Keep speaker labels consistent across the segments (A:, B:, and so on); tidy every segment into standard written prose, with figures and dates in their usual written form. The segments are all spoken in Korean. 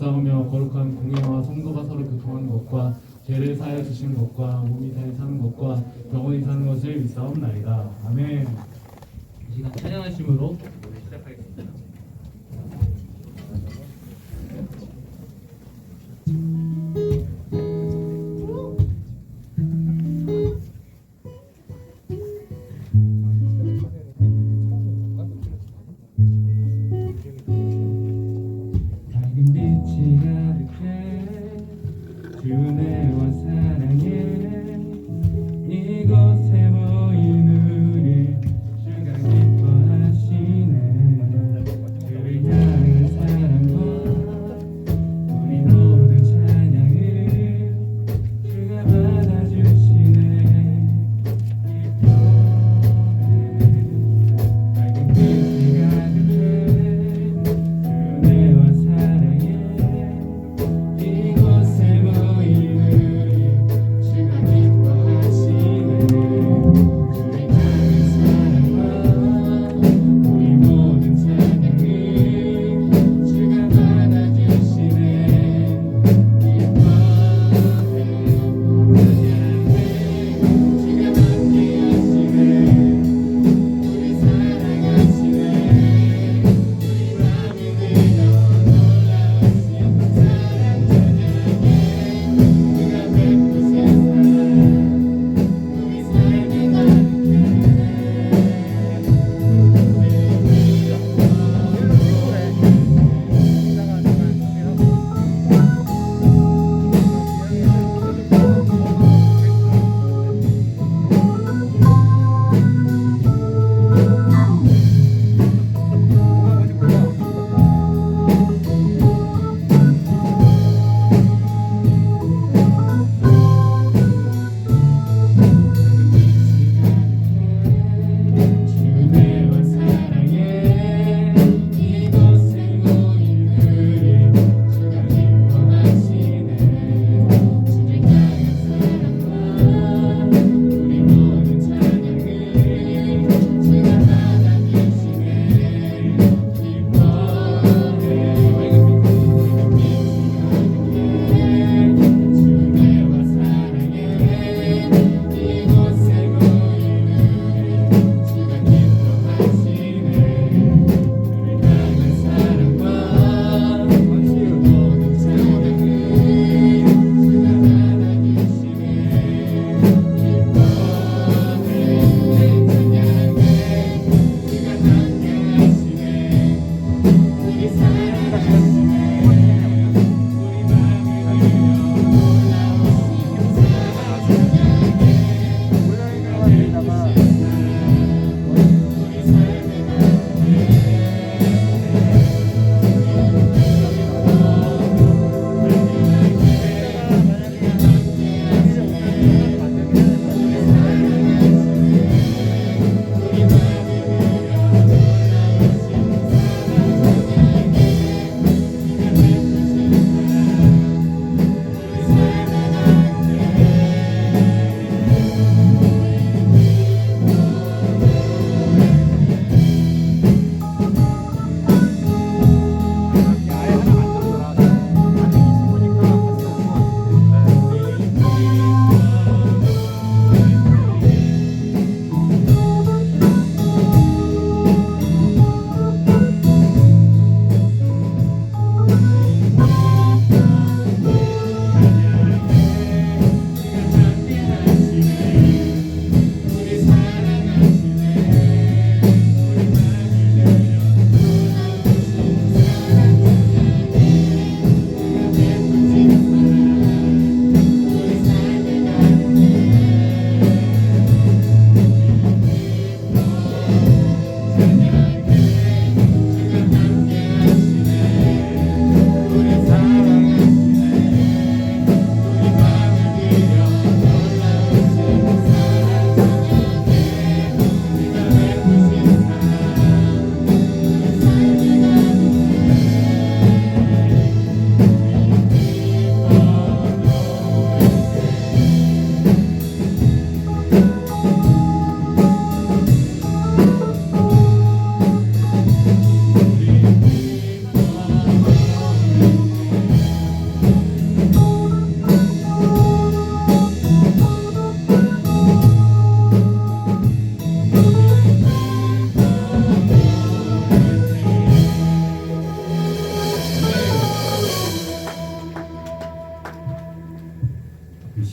A: 싸우며 거룩한 공예와 성도가 서로 교통하는 것과 죄를 사하여 주시는 것과 몸이 잘 사는 것과 영원히 사는 것을 믿사옵나이다. 아멘. 이 시간 찬양하심으로 노래 시작하겠습니다. 밝은 빛이 가득해 주 은혜와 사랑에 이곳에 모인 우리 주가 기뻐하시네.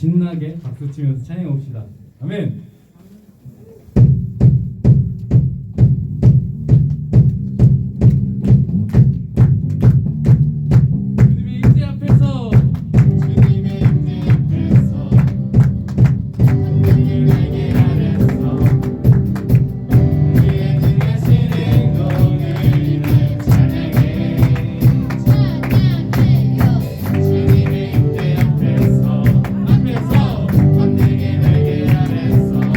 A: 신나게 박수 치면서 찬양해 봅시다. 아멘. 주님의 임재 앞에서 하늘을 날개 아래서 우리의 능하신 행동을 인하여 찬양해. 주님의 임재 앞에서 만들게 날개 아래서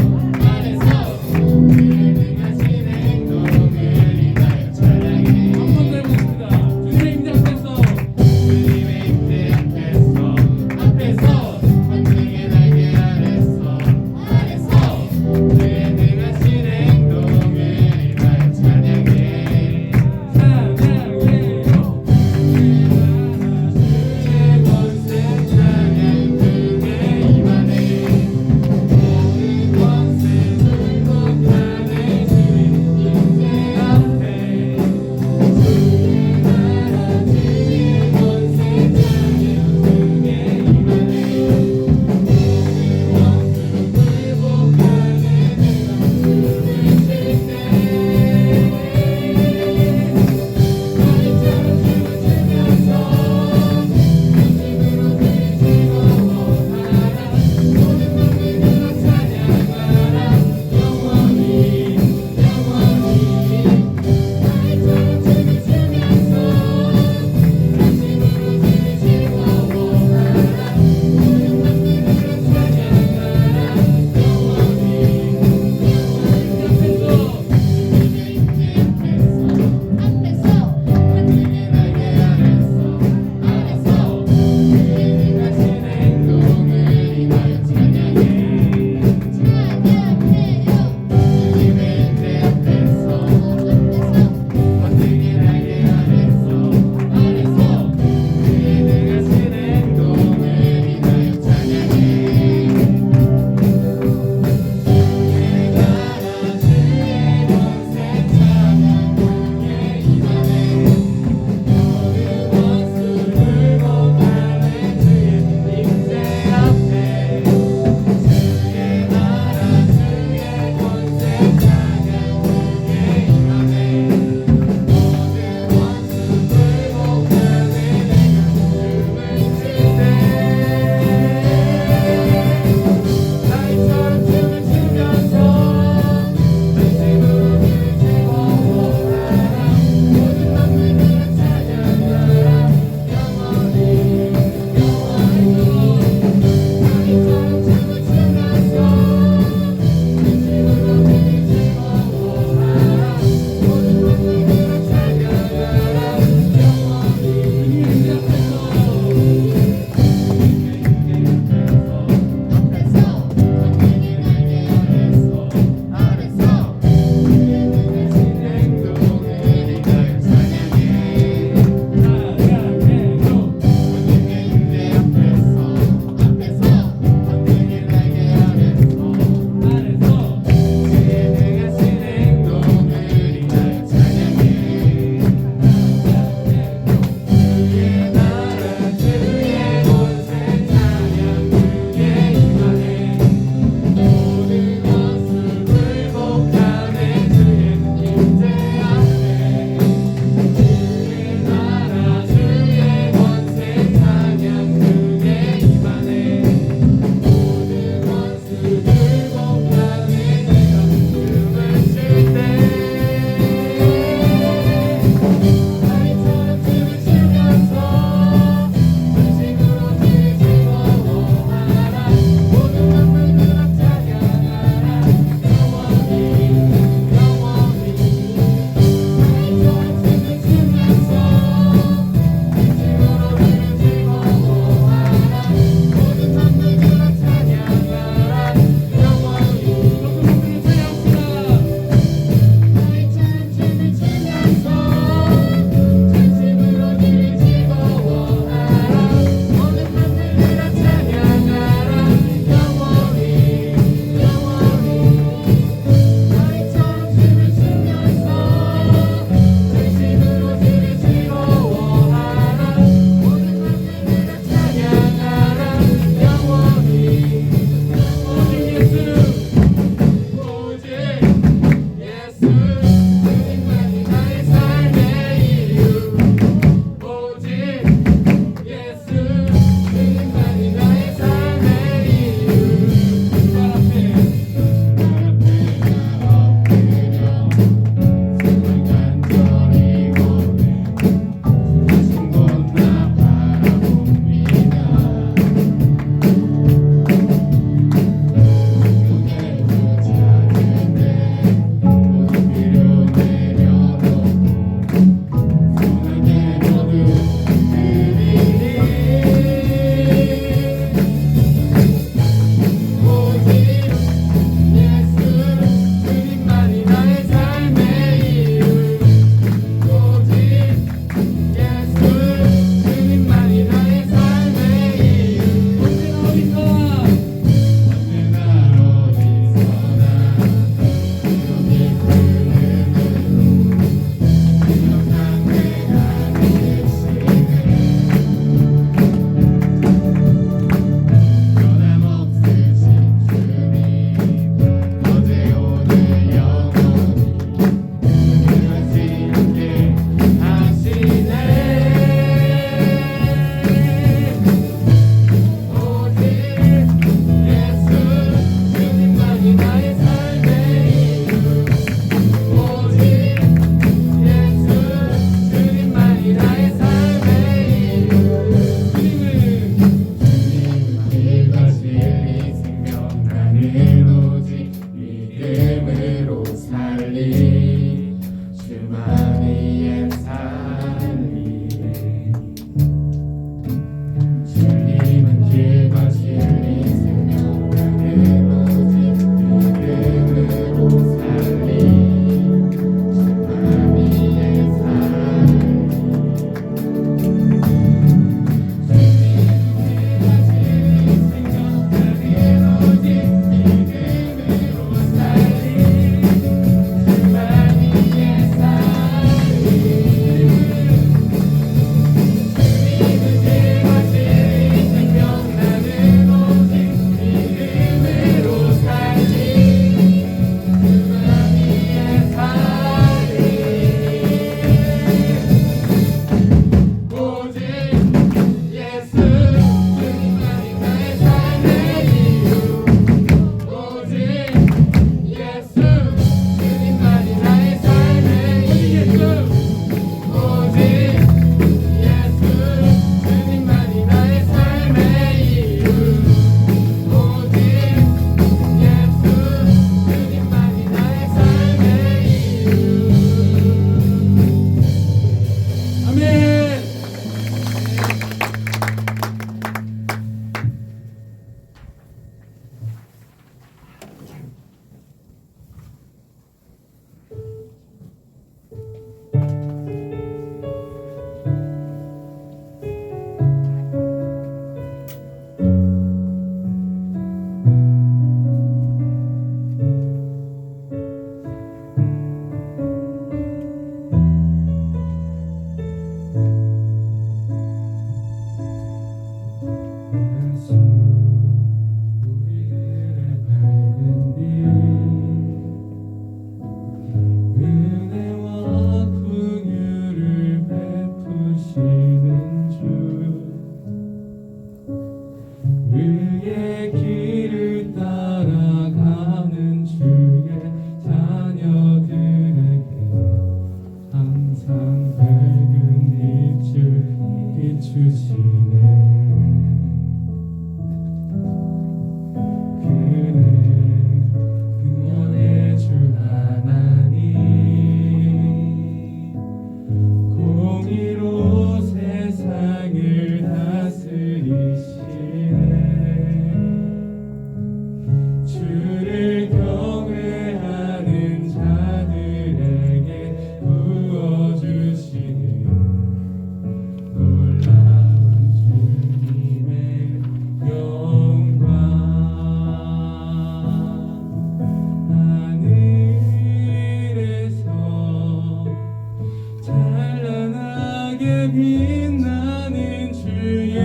B: 빛나는 주의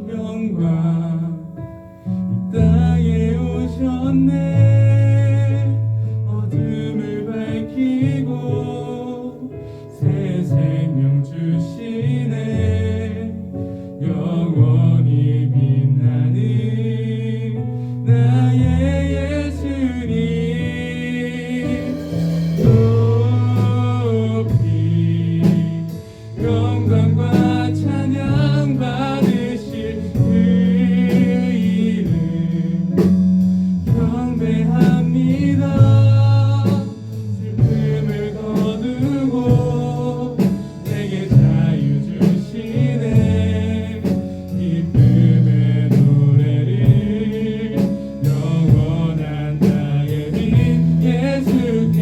B: 영광 이 땅에 오셨네. 어둠을 밝히고 새 생명 주시네. 영원히 빛나는 나의 예수님. 영광과 찬양 받으실 그 이름 경배합니다. 슬픔을 거두고 내게 자유 주시네. 기쁨의 노래를 영원한 나의 빛 예수께.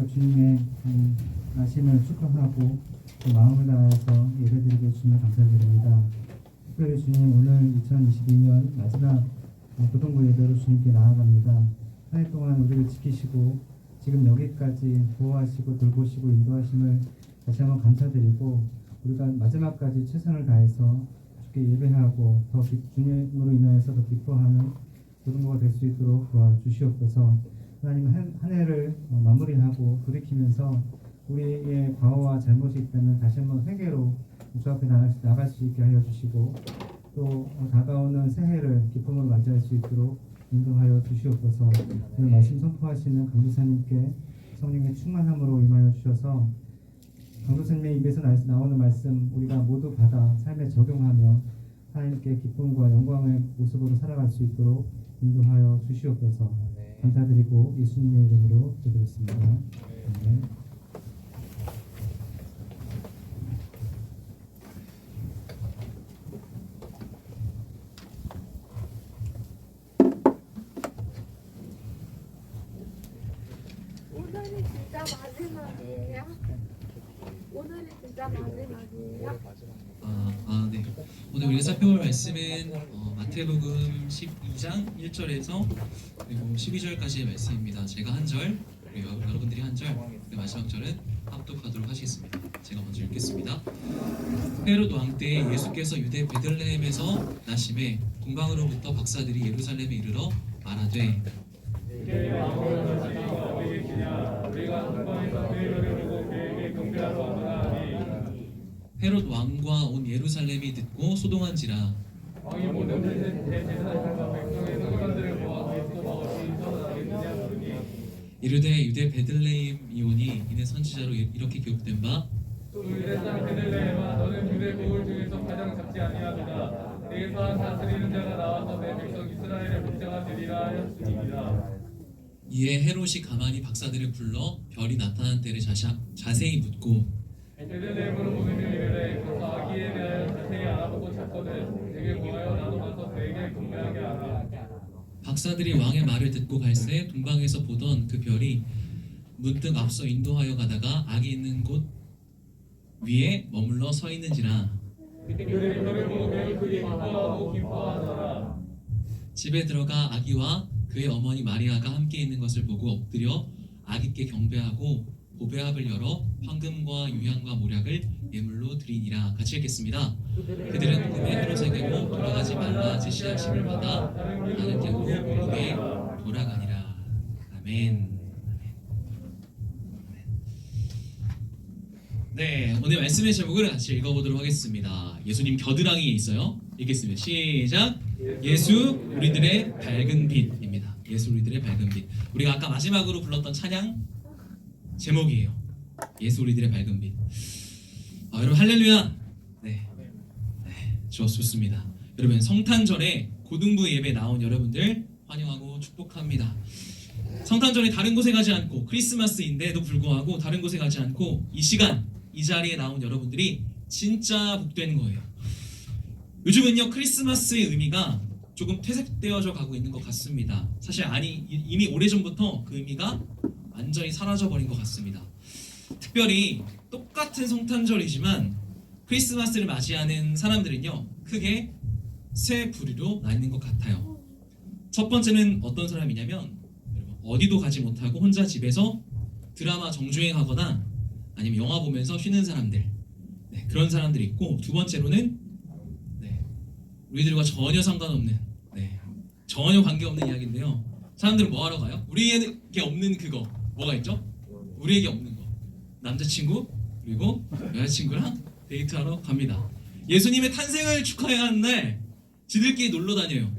C: 또 주님의 나심을 축하하고 또 마음을 다해서 예배드리고 주님을 감사드립니다. 특별히 주님 오늘 2022년 마지막 고등부 예배로 주님께 나아갑니다. 한 해 동안 우리를 지키시고 지금 여기까지 보호하시고 돌보시고 인도하심을 다시 한번 감사드리고 우리가 마지막까지 최선을 다해서 주께 예배하고 더 주님으로 인하여서 더 기뻐하는 고등부가 될 수 있도록 도와주시옵소서. 하나님 한 해를 마무리하고 돌이키면서 우리의 과오와 잘못이 있다면 다시 한번 회개로 주 앞에 나갈 수 있게 하여 주시고 또 다가오는 새해를 기쁨으로 맞이할 수 있도록 인도하여 주시옵소서. 오늘 말씀 선포하시는 강도사님께 성령의 충만함으로 임하여 주셔서 강도사님의 입에서 나오는 말씀 우리가 모두 받아 삶에 적용하며 하나님께 기쁨과 영광의 모습으로 살아갈 수 있도록 인도하여 주시옵소서. 감사드리고 예수님의 이름으로 기도드렸습니다. 아멘.
D: 오늘이 진짜 마지막이에요? 오늘이 진짜 마지막이에요?
E: 네. 오늘 우리가 살펴볼 말씀은 마태복음 12장 1절에서 그리고 12절까지의 말씀입니다. 제가 한 절, 그리고 여러분들이 한 절, 그리고 마지막 절은 합독하도록 하시겠습니다. 제가 먼저 읽겠습니다. 헤롯 왕 때 예수께서 유대 베들레헴에서 나심에 동방으로부터 박사들이 예루살렘에 이르러 말하되 헤롯 왕과 온 예루살렘이 듣고 소동한지라
B: 왕이 모든 대제사장과 백성의 소관들을 모아 그리스도가 어디 있어서 나겠느냐 부르니
E: 이르되 유대 베들레헴이오니 이는 선지자로 이렇게 기록된 바
B: 또 유대 땅 베들레헴아 너는 유대 고을 중에서 가장 작지 아니하도다 내게서 한 다스리는 자가 나와서 내 백성 이스라엘의 목자가 되리라 하였으니이다.
E: 이에 헤롯이 가만히 박사들을 불러 별이 나타난 때를 자세히 묻고
B: 베들레헴으로 보내며 이르되 가서 아기에 대하여 자세히 알아보고 찾거든 내게 구하여 나도 가서 그에게 분명하게 하라.
E: 박사들이 왕의 말을 듣고 갈새 동방에서 보던 그 별이 문득 앞서 인도하여 가다가 아기 있는 곳 위에 머물러 서 있는지라
B: 그들이 별을 보고 매우 크게 기뻐하고 기뻐하더라.
E: 집에 들어가 아기와 그의 어머니 마리아가 함께 있는 것을 보고 엎드려 아기께 경배하고 보배합을 열어 황금과 유향과 모략을 예물로 드리니라. 같이 읽겠습니다. 그들은 꿈에 헤롯에게로 돌아가지 말라 지시하심을 받아 나는 결국 꿈에 돌아가니라. 아멘. 네, 오늘 말씀의 제목을 같이 읽어보도록 하겠습니다. 예수님 겨드랑이에 있어요. 읽겠습니다. 시작. 예수 우리들의 밝은 빛입니다. 예수 우리들의 밝은 빛. 우리가 아까 마지막으로 불렀던 찬양 제목이에요. 예수 우리들의 밝은 빛. 여러분 할렐루야. 네, 좋습니다. 여러분 성탄절에 고등부 예배 나온 여러분들 환영하고 축복합니다. 성탄절에 다른 곳에 가지 않고 크리스마스인데도 불구하고 다른 곳에 가지 않고 이 시간 이 자리에 나온 여러분들이 진짜 복된 거예요. 요즘은요 크리스마스의 의미가 조금 퇴색되어져 가고 있는 것 같습니다. 사실 이미 오래전부터 그 의미가 완전히 사라져버린 것 같습니다. 특별히 똑같은 성탄절이지만 크리스마스를 맞이하는 사람들은요 크게 세 부류로 나뉘는 것 같아요. 첫 번째는 어떤 사람이냐면 여러분, 어디도 가지 못하고 혼자 집에서 드라마 정주행하거나 아니면 영화 보면서 쉬는 사람들, 그런 사람들이 있고, 두 번째로는 우리들과 전혀 상관없는, 전혀 관계없는 이야기인데요. 사람들은 뭐 하러 가요? 우리에게 없는 그거 뭐가 있죠? 우리에게 없는 거 남자친구 그리고 여자친구랑 데이트하러 갑니다. 예수님의 탄생을 축하해야 하는 날 지들끼리 놀러 다녀요.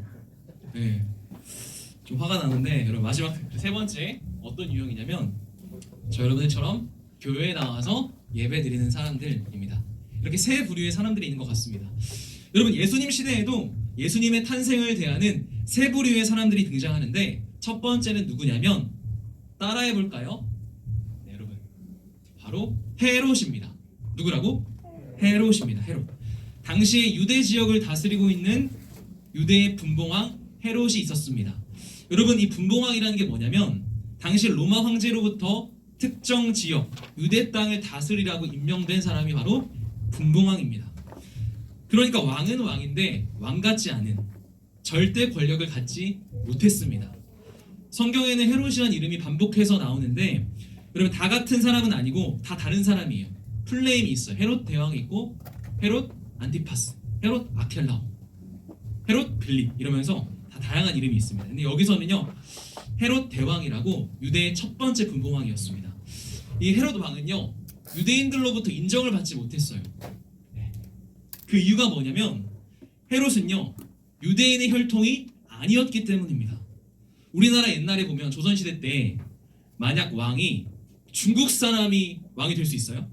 E: 좀 화가 나는데 여러분 마지막 세 번째 어떤 유형이냐면 저 여러분들처럼 교회에 나와서 예배 드리는 사람들입니다. 이렇게 세 부류의 사람들이 있는 것 같습니다. 여러분 예수님 시대에도 예수님의 탄생을 대하는 세 부류의 사람들이 등장하는데 첫 번째는 누구냐면 따라해 볼까요? 네, 여러분 바로 헤롯입니다. 누구라고? 헤롯입니다. 헤롯. 당시에 유대 지역을 다스리고 있는 유대의 분봉왕 헤롯이 있었습니다. 여러분 이 분봉왕이라는 게 뭐냐면 당시 로마 황제로부터 특정 지역 유대 땅을 다스리라고 임명된 사람이 바로 분봉왕입니다. 그러니까 왕은 왕인데 왕 같지 않은 절대 권력을 갖지 못했습니다. 성경에는 헤롯이라는 이름이 반복해서 나오는데 여러분 다 같은 사람은 아니고 다 다른 사람이에요. 풀네임이 있어요. 헤롯 대왕이 있고 헤롯 안티파스, 헤롯 아켈라오, 헤롯 빌립 이러면서 다 다양한 이름이 있습니다. 근데 여기서는요 헤롯 대왕이라고 유대의 첫 번째 분봉왕이었습니다. 이 헤롯 왕은요 유대인들로부터 인정을 받지 못했어요. 그 이유가 뭐냐면 헤롯은요 유대인의 혈통이 아니었기 때문입니다. 우리나라 옛날에 보면 조선시대 때 만약 왕이 중국 사람이 왕이 될 수 있어요?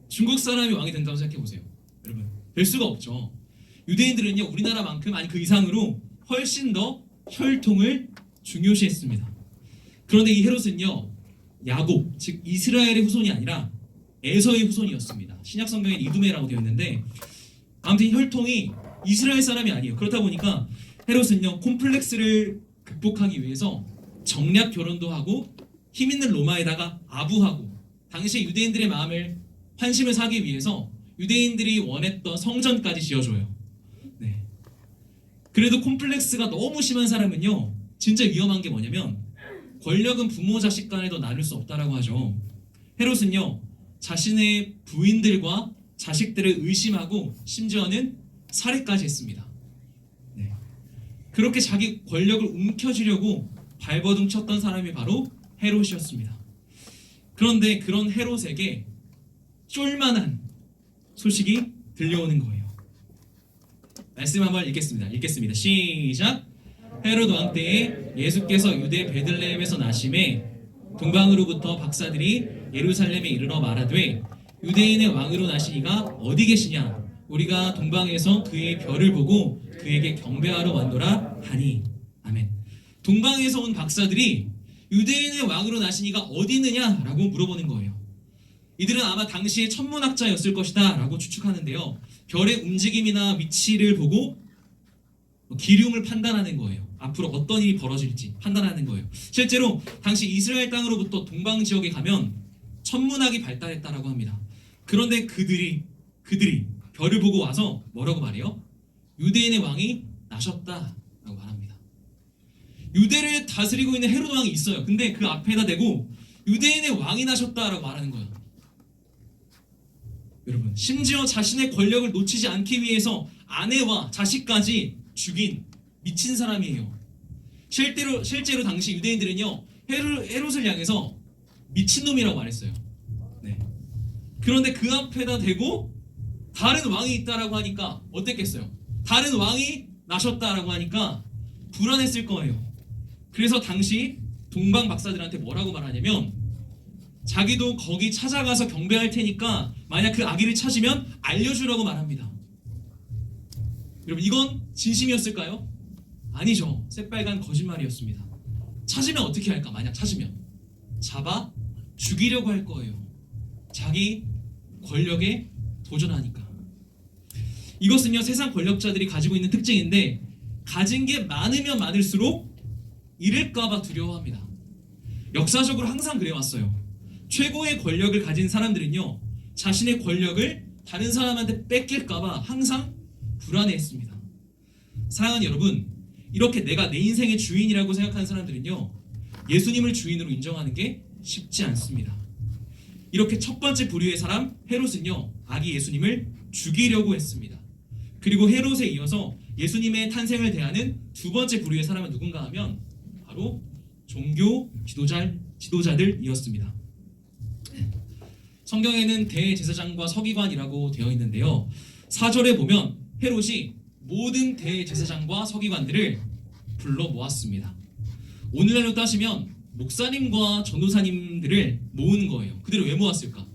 E: 중국 사람이 왕이 된다고 생각해 보세요. 여러분 될 수가 없죠. 유대인들은요 우리나라만큼 아니 그 이상으로 훨씬 더 혈통을 중요시했습니다. 그런데 이 헤롯은요 야곱 즉 이스라엘의 후손이 아니라 에서의 후손이었습니다. 신약 성경에 이두메라고 되어 있는데 아무튼 혈통이 이스라엘 사람이 아니에요. 그렇다 보니까 헤롯은요 콤플렉스를 극복하기 위해서 정략 결혼도 하고 힘 있는 로마에다가 아부하고 당시 유대인들의 마음을 환심을 사기 위해서 유대인들이 원했던 성전까지 지어줘요. 네. 그래도 콤플렉스가 너무 심한 사람은요 진짜 위험한 게 뭐냐면 권력은 부모 자식 간에도 나눌 수 없다라고 하죠. 헤롯은요 자신의 부인들과 자식들을 의심하고 심지어는 살해까지 했습니다. 네. 그렇게 자기 권력을 움켜쥐려고 발버둥 쳤던 사람이 바로 헤롯이었습니다. 그런데 그런 헤롯에게 쫄만한 소식이 들려오는 거예요. 말씀 한번 읽겠습니다. 시작. 헤롯 왕 때에 예수께서 유대 베들레헴에서 나심에 동방으로부터 박사들이 예루살렘에 이르러 말하되 유대인의 왕으로 나시니가 어디 계시냐? 우리가 동방에서 그의 별을 보고 그에게 경배하러 왔노라 하니. 아멘. 동방에서 온 박사들이 유대인의 왕으로 나시니가 어디 있느냐라고 물어보는 거예요. 이들은 아마 당시의 천문학자였을 것이다 라고 추측하는데요. 별의 움직임이나 위치를 보고 기륭을 판단하는 거예요. 앞으로 어떤 일이 벌어질지 판단하는 거예요. 실제로 당시 이스라엘 땅으로부터 동방 지역에 가면 천문학이 발달했다라고 합니다. 그런데 그들이 별을 보고 와서 뭐라고 말해요? 유대인의 왕이 나셨다라고 말합니다. 유대를 다스리고 있는 헤롯 왕이 있어요. 근데 그 앞에다 대고 유대인의 왕이 나셨다라고 말하는 거예요. 여러분, 심지어 자신의 권력을 놓치지 않기 위해서 아내와 자식까지 죽인 미친 사람이에요. 실제로 당시 유대인들은요 헤롯을 향해서 미친놈이라고 말했어요. 네. 그런데 그 앞에다 대고 다른 왕이 있다라고 하니까 어땠겠어요? 다른 왕이 나셨다라고 하니까 불안했을 거예요. 그래서 당시 동방 박사들한테 뭐라고 말하냐면 자기도 거기 찾아가서 경배할 테니까 만약 그 아기를 찾으면 알려주라고 말합니다. 여러분 이건 진심이었을까요? 아니죠. 새빨간 거짓말이었습니다. 찾으면 어떻게 할까? 만약 찾으면 잡아 죽이려고 할 거예요. 자기 권력에 도전하니까. 이것은요 세상 권력자들이 가지고 있는 특징인데 가진 게 많으면 많을수록 잃을까봐 두려워합니다. 역사적으로 항상 그래왔어요. 최고의 권력을 가진 사람들은요 자신의 권력을 다른 사람한테 뺏길까봐 항상 불안해했습니다. 사랑하는 여러분, 이렇게 내가 내 인생의 주인이라고 생각하는 사람들은요 예수님을 주인으로 인정하는 게 쉽지 않습니다. 이렇게 첫 번째 부류의 사람 헤롯은요 아기 예수님을 죽이려고 했습니다. 그리고 헤롯에 이어서 예수님의 탄생을 대하는 두 번째 부류의 사람은 누군가 하면 바로 종교 지도자들이었습니다. 성경에는 대제사장과 서기관이라고 되어 있는데요 4절에 보면 헤롯이 모든 대제사장과 서기관들을 불러 모았습니다. 오늘날로 따지면 목사님과 전도사님들을 모으는 거예요. 그들을 왜 모았을까?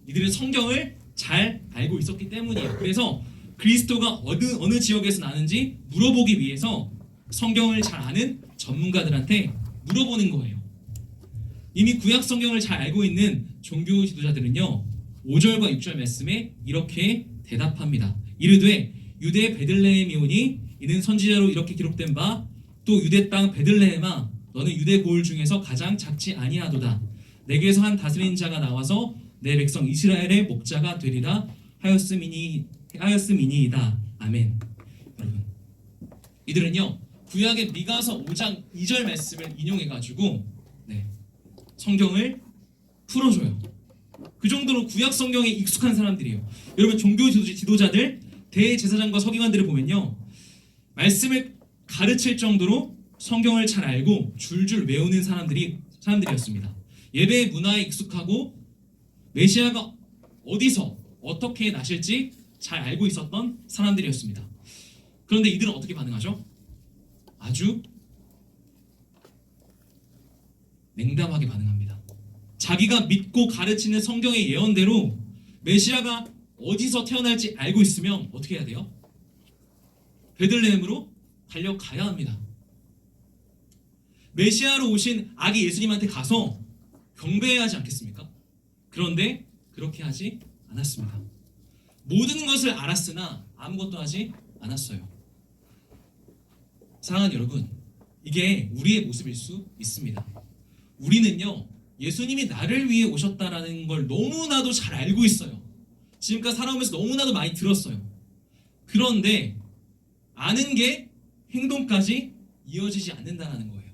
E: 이들은 성경을 잘 알고 있었기 때문이에요. 그래서 그리스도가 어느 지역에서 나는지 물어보기 위해서 성경을 잘 아는 전문가들한테 물어보는 거예요. 이미 구약 성경을 잘 알고 있는 종교 지도자들은요 5절과 6절 말씀에 이렇게 대답합니다. 이르되 유대 베들레헴이오니 이는 선지자로 이렇게 기록된 바 또 유대 땅 베들레헴아 너는 유대 고을 중에서 가장 작지 아니하도다. 내게서 한 다스리는 자가 나와서 내 백성 이스라엘의 목자가 되리라 하였음이니이다. 아멘. 여러분, 이들은요 구약의 미가서 5장 2절 말씀을 인용해가지고 성경을 풀어줘요. 그 정도로 구약 성경에 익숙한 사람들이에요. 여러분, 종교 지도자들, 대제사장과 서기관들을 보면요 말씀을 가르칠 정도로 성경을 잘 알고 줄줄 외우는 사람들이었습니다. 예배의 문화에 익숙하고 메시아가 어디서 어떻게 나실지 잘 알고 있었던 사람들이었습니다. 그런데 이들은 어떻게 반응하죠? 아주 냉담하게 반응합니다. 자기가 믿고 가르치는 성경의 예언대로 메시아가 어디서 태어날지 알고 있으면 어떻게 해야 돼요? 베들레헴으로 달려가야 합니다. 메시아로 오신 아기 예수님한테 가서 경배해야 하지 않겠습니까? 그런데 그렇게 하지 않았습니다. 모든 것을 알았으나 아무것도 하지 않았어요. 사랑하는 여러분, 이게 우리의 모습일 수 있습니다. 우리는요 예수님이 나를 위해 오셨다라는 걸 너무나도 잘 알고 있어요. 지금까지 살아오면서 너무나도 많이 들었어요. 그런데 아는 게 행동까지 이어지지 않는다는 거예요.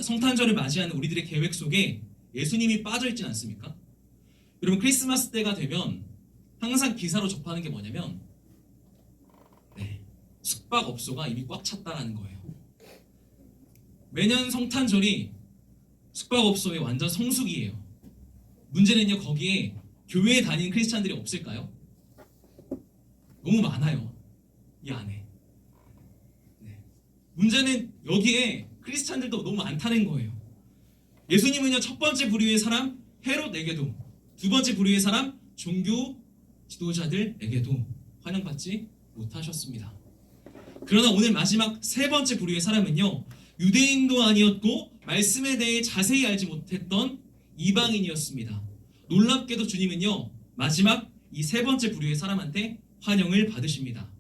E: 성탄절을 맞이하는 우리들의 계획 속에 예수님이 빠져있진 않습니까? 여러분, 크리스마스 때가 되면 항상 기사로 접하는 게 뭐냐면 숙박업소가 이미 꽉 찼다라는 거예요. 매년 성탄절이 숙박업소의 완전 성수기예요. 문제는요 거기에 교회에 다니는 크리스찬들이 없을까요? 너무 많아요. 이 안에. 문제는 여기에 크리스찬들도 너무 많다는 거예요. 예수님은요 첫 번째 부류의 사람 헤롯에게도, 두 번째 부류의 사람 종교 지도자들에게도 환영받지 못하셨습니다. 그러나 오늘 마지막 세 번째 부류의 사람은요 유대인도 아니었고 말씀에 대해 자세히 알지 못했던 이방인이었습니다. 놀랍게도 주님은요 마지막 이 세 번째 부류의 사람한테 환영을 받으십니다.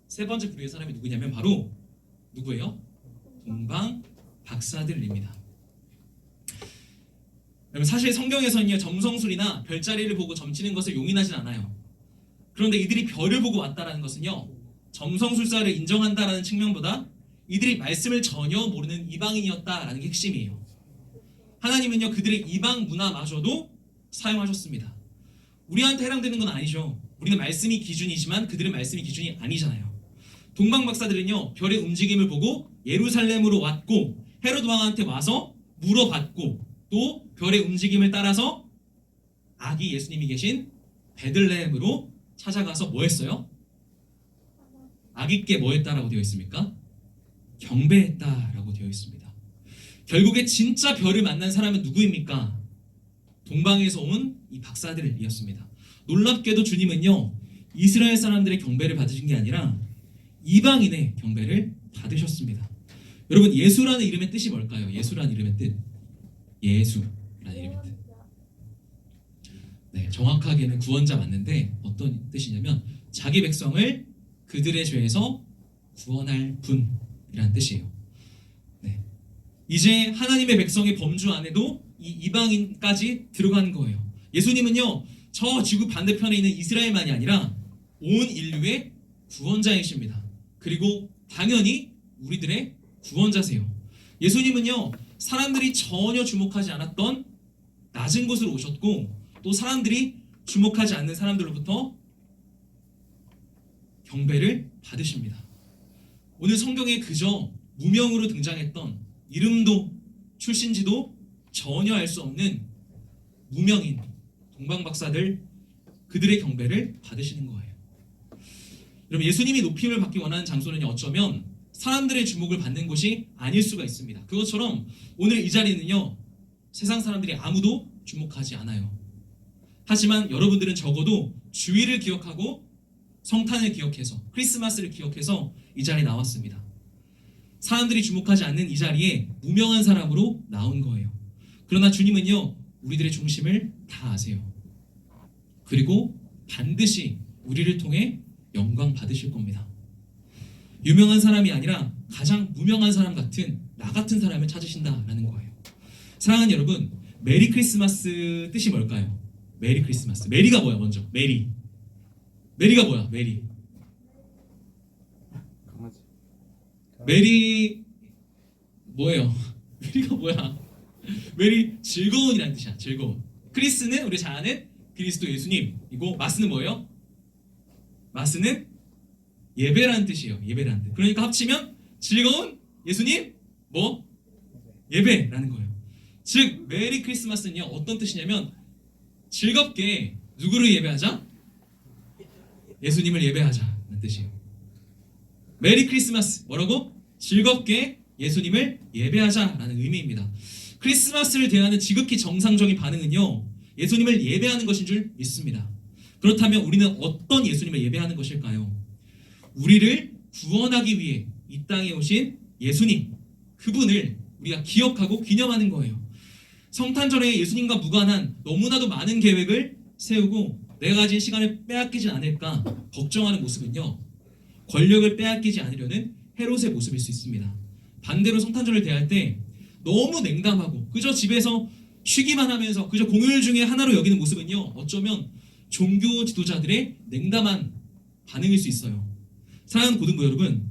E: 세 번째 부류의 사람이 누구냐면 바로 누구예요? 동방 박사들입니다. 여러분, 사실 성경에서는요 점성술이나 별자리를 보고 점치는 것을 용인하진 않아요. 그런데 이들이 별을 보고 왔다라는 것은요 점성술사를 인정한다라는 측면보다 이들이 말씀을 전혀 모르는 이방인이었다라는 게 핵심이에요. 하나님은요 그들의 이방 문화마저도 사용하셨습니다. 우리한테 해당되는 건 아니죠. 우리는 말씀이 기준이지만 그들은 말씀이 기준이 아니잖아요. 동방 박사들은요 별의 움직임을 보고 예루살렘으로 왔고 헤롯 왕한테 와서 물어봤고 또 별의 움직임을 따라서 아기 예수님이 계신 베들레헴으로 찾아가서 뭐 했어요? 아기께 뭐 했다라고 되어 있습니까? 경배했다라고 되어 있습니다. 결국에 진짜 별을 만난 사람은 누구입니까? 동방에서 온 이 박사들이었습니다. 놀랍게도 주님은요 이스라엘 사람들의 경배를 받으신 게 아니라 이방인의 경배를 받으셨습니다. 여러분, 예수라는 이름의 뜻이 뭘까요? 예수라는 이름의 뜻. 예수라는 이름의 뜻. 네, 정확하게는 구원자 맞는데 어떤 뜻이냐면 자기 백성을 그들의 죄에서 구원할 분이라는 뜻이에요. 네. 이제 하나님의 백성의 범주 안에도 이 이방인까지 들어가는 거예요. 예수님은요 저 지구 반대편에 있는 이스라엘만이 아니라 온 인류의 구원자이십니다. 그리고 당연히 우리들의 구원자세요. 예수님은요 사람들이 전혀 주목하지 않았던 낮은 곳으로 오셨고 또 사람들이 주목하지 않는 사람들로부터 경배를 받으십니다. 오늘 성경에 그저 무명으로 등장했던 이름도 출신지도 전혀 알 수 없는 무명인 동방박사들, 그들의 경배를 받으시는 거예요. 여러분, 예수님이 높임을 받기 원하는 장소는 어쩌면 사람들의 주목을 받는 곳이 아닐 수가 있습니다. 그것처럼 오늘 이 자리는요 세상 사람들이 아무도 주목하지 않아요. 하지만 여러분들은 적어도 주일을 기억하고 성탄을 기억해서 크리스마스를 기억해서 이 자리에 나왔습니다. 사람들이 주목하지 않는 이 자리에 무명한 사람으로 나온 거예요. 그러나 주님은요 우리들의 중심을 다 아세요. 그리고 반드시 우리를 통해 영광 받으실 겁니다. 유명한 사람이 아니라 가장 무명한 사람 같은 나 같은 사람을 찾으신다라는 거예요. 사랑하는 여러분, 메리 크리스마스 뜻이 뭘까요? 메리 크리스마스. 메리가 뭐야 먼저? 메리가 뭐야? 메리 뭐예요? 메리가 뭐야? 메리 즐거운이라는 뜻이야. 즐거운. 크리스는 우리 잘 아는 그리스도 예수님이고 마스는 뭐예요? 마스는 예배라는 뜻이에요. 예배라는 뜻. 그러니까 합치면 즐거운 예수님 뭐? 예배라는 거예요. 즉 메리 크리스마스는요 어떤 뜻이냐면 즐겁게 누구를 예배하자? 예수님을 예배하자는 뜻이에요. 메리 크리스마스 뭐라고? 즐겁게 예수님을 예배하자라는 의미입니다. 크리스마스를 대하는 지극히 정상적인 반응은요 예수님을 예배하는 것인 줄 믿습니다. 그렇다면 우리는 어떤 예수님을 예배하는 것일까요? 우리를 구원하기 위해 이 땅에 오신 예수님, 그분을 우리가 기억하고 기념하는 거예요. 성탄절에 예수님과 무관한 너무나도 많은 계획을 세우고 내가 가진 시간을 빼앗기지 않을까 걱정하는 모습은요 권력을 빼앗기지 않으려는 헤롯의 모습일 수 있습니다. 반대로 성탄절을 대할 때 너무 냉담하고 그저 집에서 쉬기만 하면서 그저 공휴일 중에 하나로 여기는 모습은요 어쩌면 종교 지도자들의 냉담한 반응일 수 있어요. 사랑하는 고등부 여러분,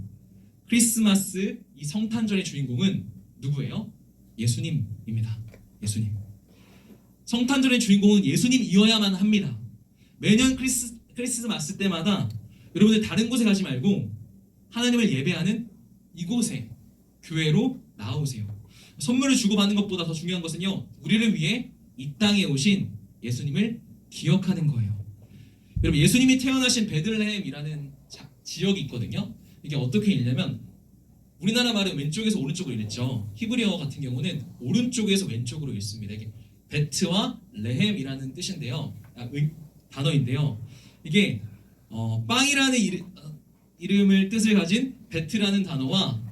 E: 크리스마스 이 성탄절의 주인공은 누구예요? 예수님입니다. 예수님. 성탄절의 주인공은 예수님이어야만 합니다. 매년 크리스마스 때마다 여러분들 다른 곳에 가지 말고 하나님을 예배하는 이곳에 교회로 나오세요. 선물을 주고받는 것보다 더 중요한 것은요 우리를 위해 이 땅에 오신 예수님을 기억하는 거예요. 여러분 예수님이 태어나신 베들레헴이라는 지역이 있거든요. 이게 어떻게 읽냐면 우리나라 말은 왼쪽에서 오른쪽으로 읽죠. 히브리어 같은 경우는 오른쪽에서 왼쪽으로 읽습니다. 이게 베트와 레헴이라는 뜻인데요. 단어인데요. 이게 빵이라는 이름을 뜻을 가진 베트라는 단어와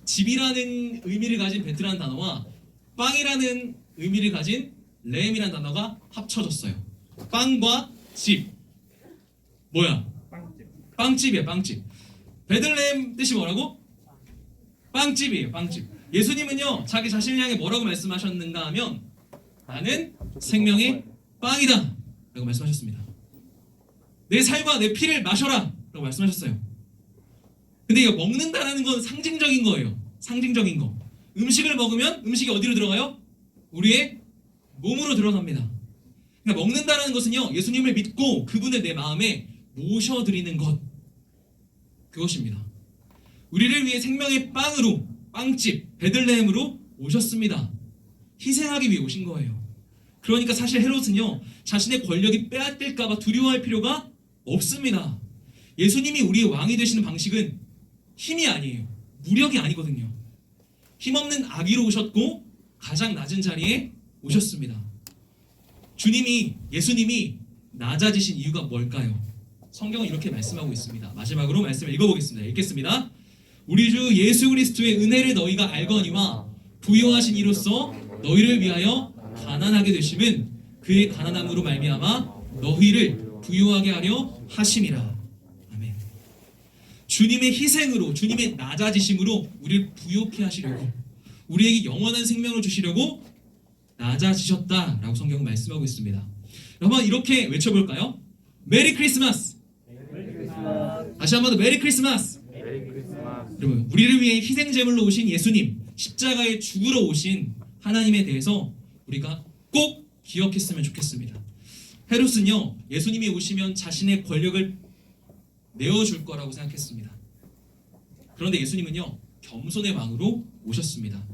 E: 집이라는 의미를 가진 베트라는 단어와 빵이라는 의미를 가진 레헴이라는 단어가 합쳐졌어요. 빵과 집. 뭐야? 빵집이에요. 빵집. 베들레헴 뜻이 뭐라고? 빵집이에요. 빵집. 예수님은요 자기 자신을 향해 뭐라고 말씀하셨는가 하면 나는 생명의 빵이다 라고 말씀하셨습니다. 내 살과 내 피를 마셔라 라고 말씀하셨어요. 근데 이거 먹는다라는 건 상징적인 거예요. 상징적인 거. 음식을 먹으면 음식이 어디로 들어가요? 우리의 몸으로 들어갑니다. 그러니까 먹는다라는 것은요 예수님을 믿고 그분을 내 마음에 모셔드리는 것, 그것입니다. 우리를 위해 생명의 빵으로 빵집 베들레헴으로 오셨습니다. 희생하기 위해 오신 거예요. 그러니까 사실 헤롯은요 자신의 권력이 빼앗길까봐 두려워할 필요가 없습니다. 예수님이 우리의 왕이 되시는 방식은 힘이 아니에요. 무력이 아니거든요. 힘없는 아기로 오셨고 가장 낮은 자리에 오셨습니다. 예수님이 낮아지신 이유가 뭘까요? 성경은 이렇게 말씀하고 있습니다. 마지막으로 말씀을 읽어보겠습니다. 읽겠습니다. 우리 주 예수 그리스도의 은혜를 너희가 알거니와 부요하신 이로써 너희를 위하여 가난하게 되심은 그의 가난함으로 말미암아 너희를 부요하게 하려 하심이라. 아멘. 주님의 희생으로 주님의 낮아지심으로 우리를 부요케 하시려고 우리에게 영원한 생명을 주시려고 낮아지셨다라고 성경은 말씀하고 있습니다. 한번 이렇게 외쳐볼까요? 메리 크리스마스! 다시 한번 더 메리 크리스마스! 여러분 우리를 위해 희생제물로 오신 예수님, 십자가에 죽으러 오신 하나님에 대해서 우리가 꼭 기억했으면 좋겠습니다. 헤롯은요 예수님이 오시면 자신의 권력을 내어줄 거라고 생각했습니다. 그런데 예수님은요 겸손의 왕으로 오셨습니다.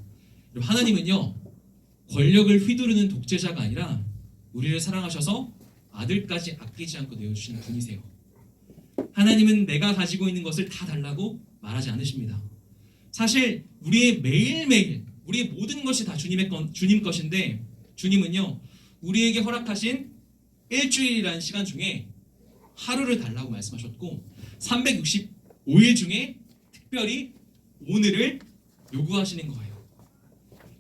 E: 하나님은요 권력을 휘두르는 독재자가 아니라 우리를 사랑하셔서 아들까지 아끼지 않고 내어주시는 분이세요. 하나님은 내가 가지고 있는 것을 다 달라고 말하지 않으십니다. 사실 우리의 매일매일 우리의 모든 것이 다 주님 것인데 주님은요 우리에게 허락하신 일주일이라는 시간 중에 하루를 달라고 말씀하셨고 365일 중에 특별히 오늘을 요구하시는 거예요.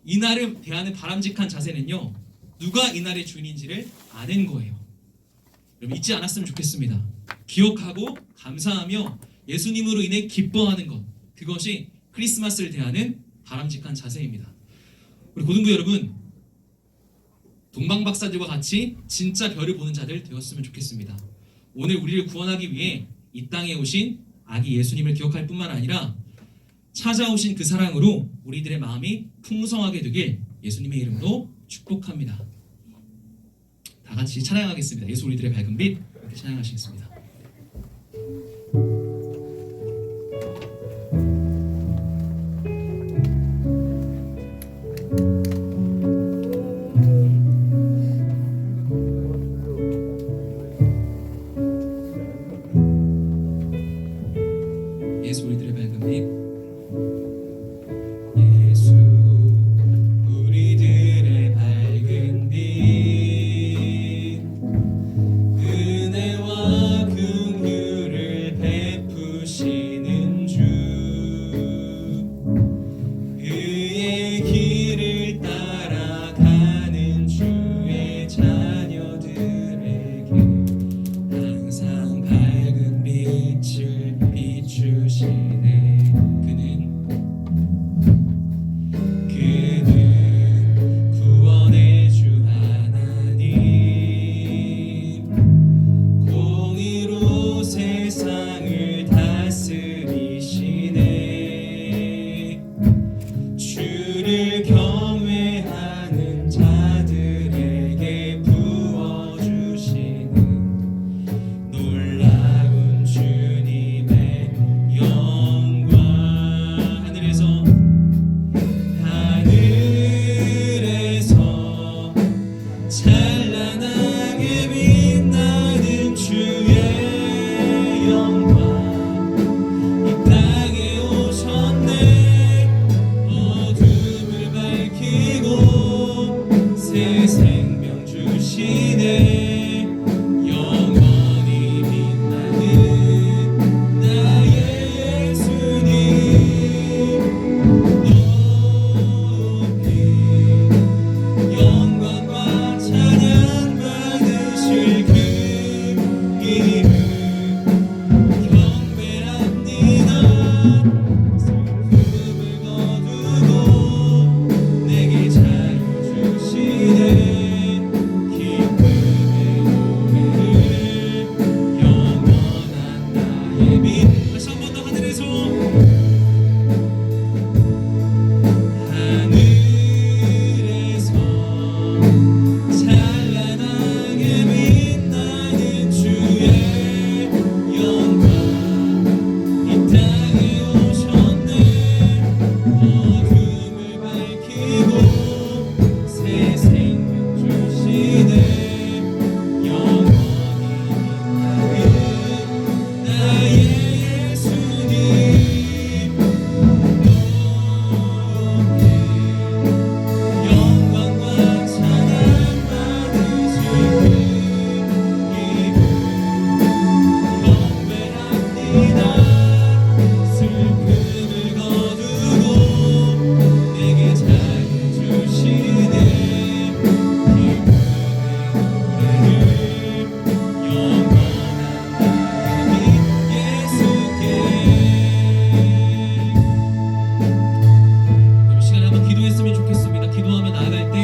E: 이날을 대하는 바람직한 자세는요 누가 이날의 주인인지를 아는 거예요. 여러분 잊지 않았으면 좋겠습니다. 기억하고 감사하며 예수님으로 인해 기뻐하는 것, 그것이 크리스마스를 대하는 바람직한 자세입니다. 우리 고등부 여러분, 동방 박사들과 같이 진짜 별을 보는 자들 되었으면 좋겠습니다. 오늘 우리를 구원하기 위해 이 땅에 오신 아기 예수님을 기억할 뿐만 아니라 찾아오신 그 사랑으로 우리들의 마음이 풍성하게 되길 예수님의 이름으로 축복합니다. 다 같이 찬양하겠습니다. 예수 우리들의 밝은 빛, 이렇게 찬양하시겠습니다. 예수 우리들의 밝은 빛, 예수 우리들의 밝은 빛, 은혜와 긍휼을 베푸시는 주, 그의 길을 따라가는 주의 자녀들에게 항상 밝은 빛을 비추시네. 그는 구원의 주 하나님, 공의로 세상을 다스리시네. 주를 경외하는 자들에게 부어주시는 놀라운 주님의 영광. 하늘에서 찬란하게 빛나는 주의 영광, 이 땅에 오셨네. 어둠을 밝히고 새 생명 주시네. 영원히 빛나는 나의 예수님, 높이 영광과 찬양 받으실 그 이름 경배합니다. 슬픔을 거두고 내게 자유 주시네. 기쁨의 노래를 영원한 나의 빛. 다시 한 번 더 하늘에서 찬란하게 빛나는 주의 영광, 이 땅에 오셨네. 어둠을 밝히고 새 생명 주시네. 영원히 빛나는 나의 예수님, 높이 영광과 찬양 받으실 그 이름 경배합니다. 슬픔을 거두고 내게 자유 주시네. 기쁨의 노래를 영원한 나의 빛 예수께. 이 시간에 한번 기도했으면 좋겠습니다. 기도하며 나아갈 때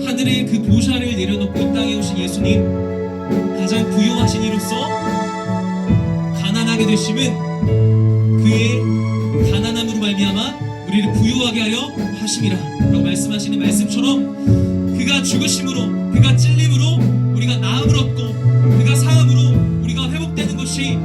E: 하늘에 그 보좌를 내려놓고 이 땅에 오신 예수님, 가장 부유하신 이로써 가난하게 되심은 그의 가난함으로 말미암아 우리를 부유하게 하려 하심이라 라고 말씀하시는 말씀처럼, 그가 죽으심으로, 그가 찔림으로 우리가 나음을 얻고 그가 사함으로 우리가 회복되는 것이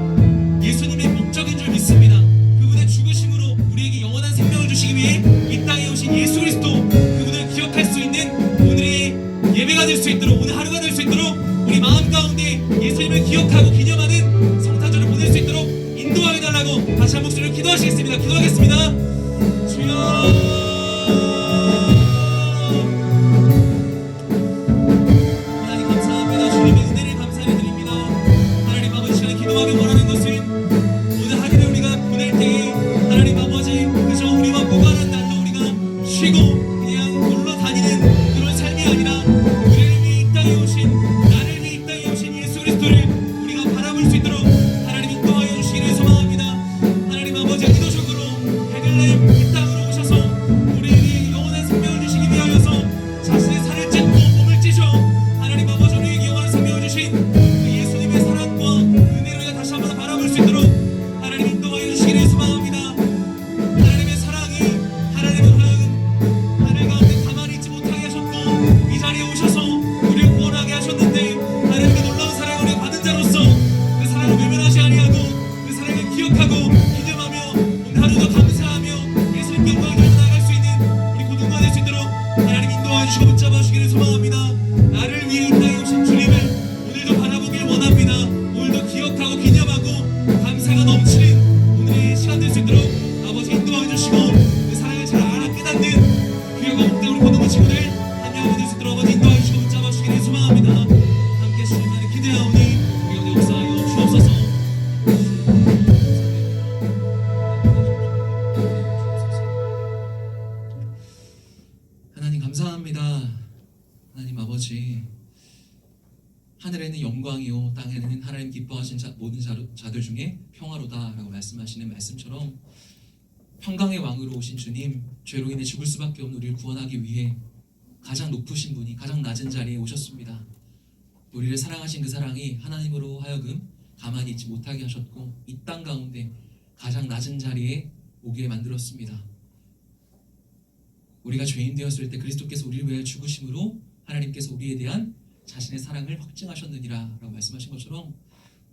E: 예수님의 목적인 줄 믿습니다. 그분의 죽으심으로 우리에게 영원한 생명을 주시기 위해 이 땅에 오신 예수 그리스도, 그분을 기억할 수 있는 오늘의 예배가 될 수 있도록, 오늘 하루가 될 수 있도록 우리 마음 가운데 예수님을 기억하고 기념하는 성탄절을 보낼 수 있도록 인도하여 달라고 다시 한 목소리로 기도하시겠습니다. 기도하겠습니다. 주여, 하나님 감사합니다. 주님의 은혜를 감사드립니다. 하나님 아버지, 시간에 기도하기 원하는 것은 오늘 하루를 우리가 보낼 때에 하나님 아버지, 그저 우리와 무관한 날로 우리가 쉬고 그냥 놀러 다니는 그런 삶이 아니라 우리를 위해 이 땅에 오신, 나를 위해 이 땅에 오신 예수 그리스도를 우리가 바라볼 수 있도록 하나님 인도하여 주시기를 소망합니다. 하나님 아버지, 기도적으로 감사합니다. 하나님 아버지, 하늘에는 영광이요 땅에는 하나님 기뻐하신 모든 자들 중에 평화로다라고 말씀하시는 말씀처럼 평강의 왕으로 오신 주님, 죄로 인해 죽을 수밖에 없는 우리를 구원하기 위해 가장 높으신 분이 가장 낮은 자리에 오셨습니다. 우리를 사랑하신 그 사랑이 하나님으로 하여금 가만히 있지 못하게 하셨고 이 땅 가운데 가장 낮은 자리에 오게 만들었습니다. 우리가 죄인 되었을 때 그리스도께서 우리를 위하여 죽으심으로 하나님께서 우리에 대한 자신의 사랑을 확증하셨느니라 라고 말씀하신 것처럼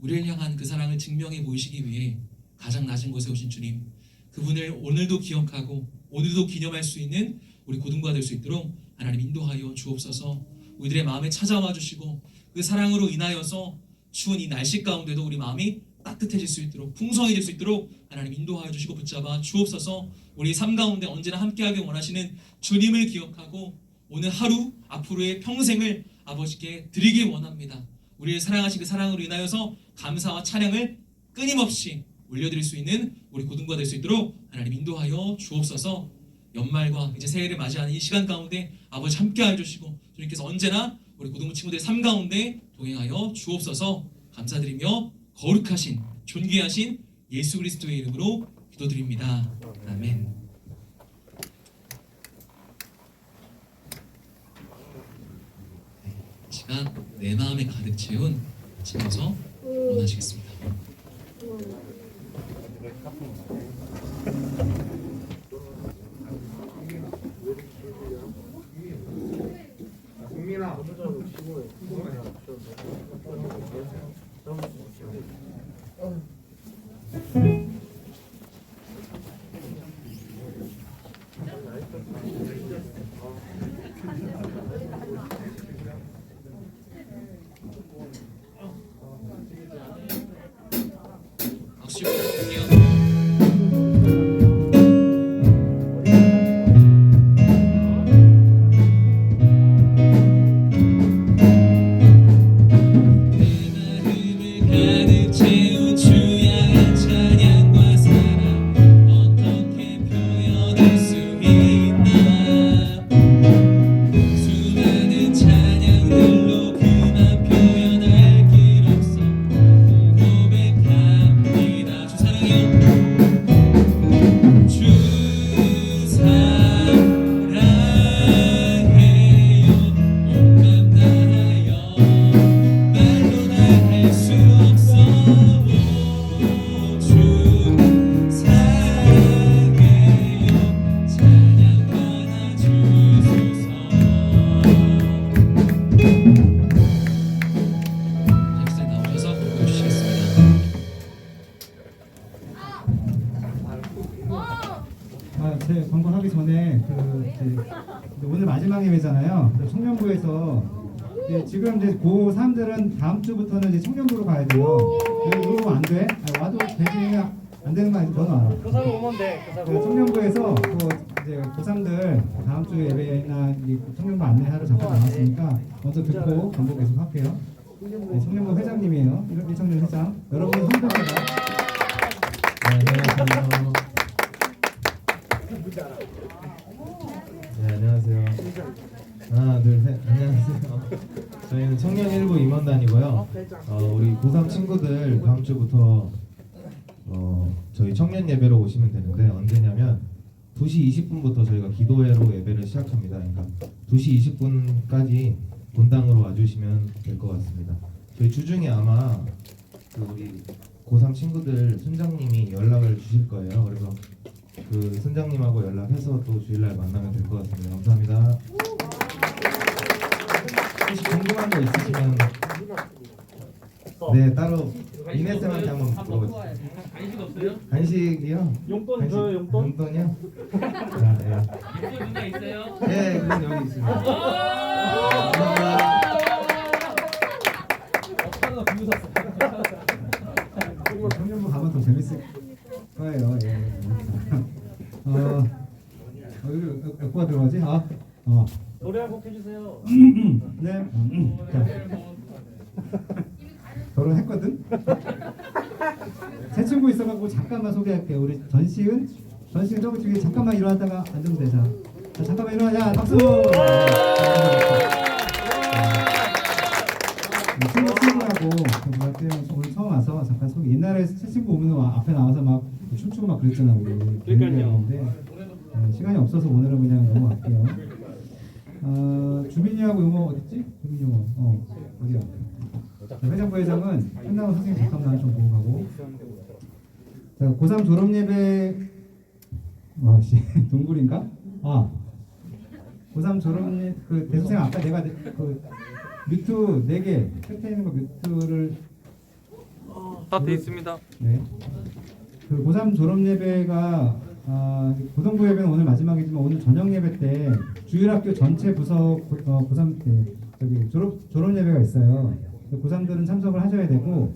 E: 우리를 향한 그 사랑을 증명해 보이시기 위해 가장 낮은 곳에 오신 주님, 그분을 오늘도 기억하고 오늘도 기념할 수 있는 우리 고등부가 될 수 있도록 하나님 인도하여 주옵소서. 우리들의 마음에 찾아와 주시고 그 사랑으로 인하여서 추운 이 날씨 가운데도 우리 마음이 따뜻해질 수 있도록 풍성해질 수 있도록 하나님 인도하여 주시고 붙잡아 주옵소서. 우리 삶 가운데 언제나 함께하길 원하시는 주님을 기억하고 오늘 하루 앞으로의 평생을 아버지께 드리길 원합니다. 우리를 사랑하신 그 사랑으로 인하여서 감사와 찬양을 끊임없이 올려드릴 수 있는 우리 고등부가 될 수 있도록 하나님 인도하여 주옵소서. 연말과 이제 새해를 맞이하는 이 시간 가운데 아버지 함께하여 주시고 주님께서 언제나 우리 고등부 친구들의 삶 가운데 동행하여 주옵소서. 감사드리며 거룩하신 존귀하신 예수 그리스도의 이름으로 기도드립니다. 아멘. 시간 내 마음에 가득 채운 집에서 원하시겠습니다. 박수 부탁드릴게요.
C: 제 광고하기 전에 오늘 마지막 예배잖아요. 청년부에서 지금 이제 고3들은 다음 주부터는 이제 청년부로 가야 돼요. 그리고 안 돼? 와도 되지 안 되는 거 아니면 너는 알아.
F: 교사로 오면 돼. 교사로.
C: 청년부에서 이제 고3들 다음 주 예배나 이 청년부 안내하러 잠깐 나왔으니까 먼저 듣고 광고 계속 할게요. 네, 청년부 회장님이에요. 1청년 회장. 여러분이 선배입니다.
G: 네, 안녕하세요. 하나, 둘, 셋. 안녕하세요. 저희는 청년일부 임원단이고요. 우리 고3 친구들 다음 주부터 저희 청년 예배로 오시면 되는데 언제냐면 2시 20분부터 저희가 기도회로 예배를 시작합니다. 그러니까 2시 20분까지 본당으로 와주시면 될 것 같습니다. 저희 주중에 아마 우리 고3 친구들 순장님이 연락을 주실 거예요. 그래서 그 순장님하고 연락해서 또 주일날 만나면 될 것 같습니다. 감사합니다. 혹시 궁금한 거 있으시면 네 따로 이네쌤한테 한번 물어보세요.
B: 간식 없어요?
G: 간식이요?
F: 용돈 줘요, 용돈?
G: 용돈이요? 자, 네.
B: 육수 누나 있어요?
G: 네, 그건 여기 있습니다.
B: 아!
G: 감사합니다.
C: 그리고 청년부 가면 더 재밌을 거예요. 예. 여기 에코가 들어가지?
F: 노래 한 곡 해주세요.
C: 네. 자, 결혼했거든? 새 친구 있어가지고 잠깐만 소개할게요. 우리 전시은 저기 뒤에 잠깐만 일어났다가 앉으면 되자. 자, 잠깐만 일어나자. 박수. 친구하고 오늘 처음 와서 잠깐 소개. 옛날에 새 친구 오면 앞에 나와서 막 춤추고 막 그랬잖아 우리.
F: 그러니까요.
C: 시간이 없어서 오늘은 그냥 넘어갈게요. 주민이하고 용어 어딨지? 주민 용어. 어디야? 자, 회장 부회장은 끝나고 선생님 잠깐만 좀 보고 가고. 자, 고3 졸업 예배. 와씨 동굴인가? 고3 졸업 그 대수생 아까 내가 그 뮤트 4개 끝에 있는 거 뮤트를
B: 다 돼 있습니다.
C: 네. 그 고3 졸업 예배가 고등부 예배는 오늘 마지막이지만 오늘 저녁 예배 때 주일학교 전체 부서 고3 때 저기 졸업 예배가 있어요. 고3들은 참석을 하셔야 되고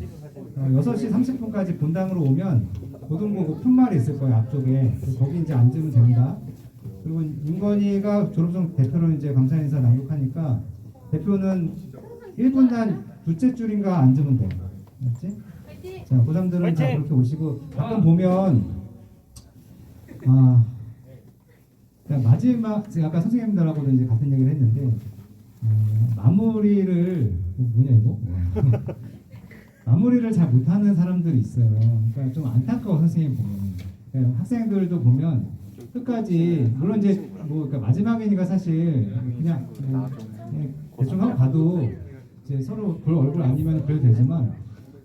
C: 6시 30분까지 본당으로 오면 고등부 그 푯말이 있을 거예요 앞쪽에. 거기 이제 앉으면 됩니다. 그리고 윤건이가 졸업생 대표로 이제 감사 인사 낭독하니까 대표는 1분단 둘째 줄인가 앉으면 돼. 맞지? 자, 고3들은 다 그렇게 오시고 가끔 보면 그냥 마지막 제가 아까 선생님들하고도 이제 같은 얘기를 했는데 마무리를 뭐냐 이거? 마무리를 잘 못하는 사람들이 있어요. 그러니까 좀 안타까워 선생님 보면. 그러니까 학생들도 보면 끝까지 물론 이제 뭐 그러니까 마지막이니까 사실 그냥 대충 하고 가도 이제 서로 볼 얼굴 아니면 그래도 되지만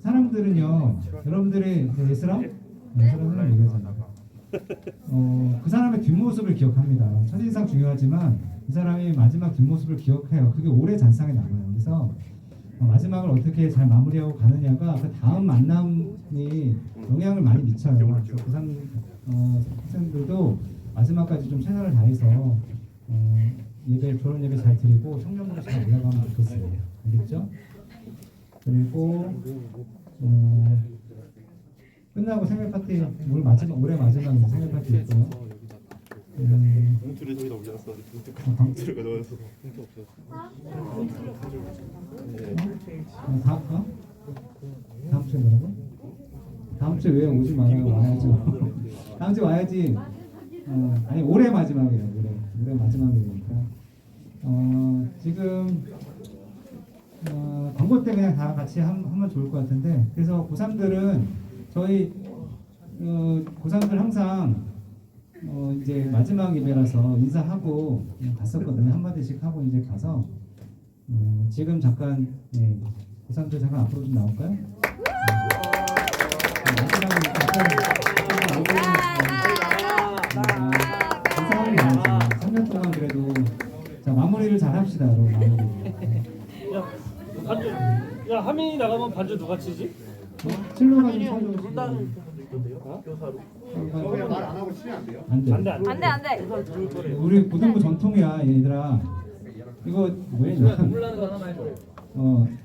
C: 사람들은요 여러분들이 예스랑 선생님 얘기하잖아요. 그 사람의 뒷모습을 기억합니다. 첫인상 중요하지만 이 사람이 마지막 뒷모습을 기억해요. 그게 오래 잔상에 남아요. 그래서 마지막을 어떻게 잘 마무리하고 가느냐가 그 다음 만남이 영향을 많이 미쳐요. 그래서 고3 학생들도 마지막까지 좀 최선을 다해서 예배 졸업 예배 잘 드리고 성령으로 잘 올라가면 좋겠어요. 알겠죠? 그리고 끝나고 생일 파티 올해 마지막 생일 파티 있고요.
H: 봉투를 저기다 올려놨어. 봉투를 가져와서 봉투 없어서.
C: 다음 주에 뭐라고? 다음 주에 왜 오지 말아요? 와야죠. 다음 주에 와야지. 아니 올해 마지막이에요. 올해 마지막이니까. 지금 광고 때 그냥 다 같이 하면 좋을 것 같은데. 그래서 고3들은 저희 고3들 항상 이제 마지막 예배라서 인사하고 갔었거든요. 한마디씩 하고 이제 가서 지금 잠깐 고3들 잠깐 앞으로 좀 나올까요? 인사하는 게 아니지. 3년 동안 그래도 자 마무리를 잘 합시다. 여러분 마무리.
F: 야 하민이 나가면 반주 누가 치지?
C: 칠로가 좀 쳐줘.
H: 말안 하고 치면 안 돼요?
C: 안돼. 우리 고등부 전통이야 얘들아. 이거 뭐야?
B: 몰라는 거 하나 해줘.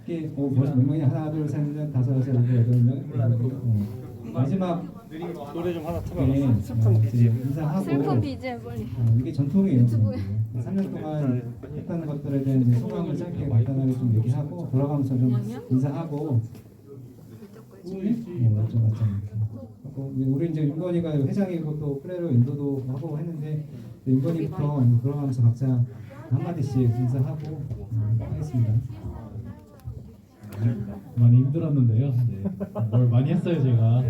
C: 이게 벌써 몇 명이냐? 하나, 둘, 셋, 넷, 다섯, 여섯, 일곱, 여덟 명. 마지막
F: 노래 좀 하나 틀어.
C: 인사하고.
D: 슬픈 BGM 빨리.
C: 이게 전통이에요.
D: 유튜브에.
C: 3년 동안 했다는 것들에 대한 이제 소감을 짧게 간단하게 좀 얘기하고 돌아가면서 좀 인사하고. 맞죠. 우리 이제 윤건이가 회장이고 또 프레로 인도도 하고 했는데 윤건이부터 돌아가면서 각자 한마디씩 인사하고 하겠습니다.
A: 많이 힘들었는데요. 뭘 많이 했어요 제가.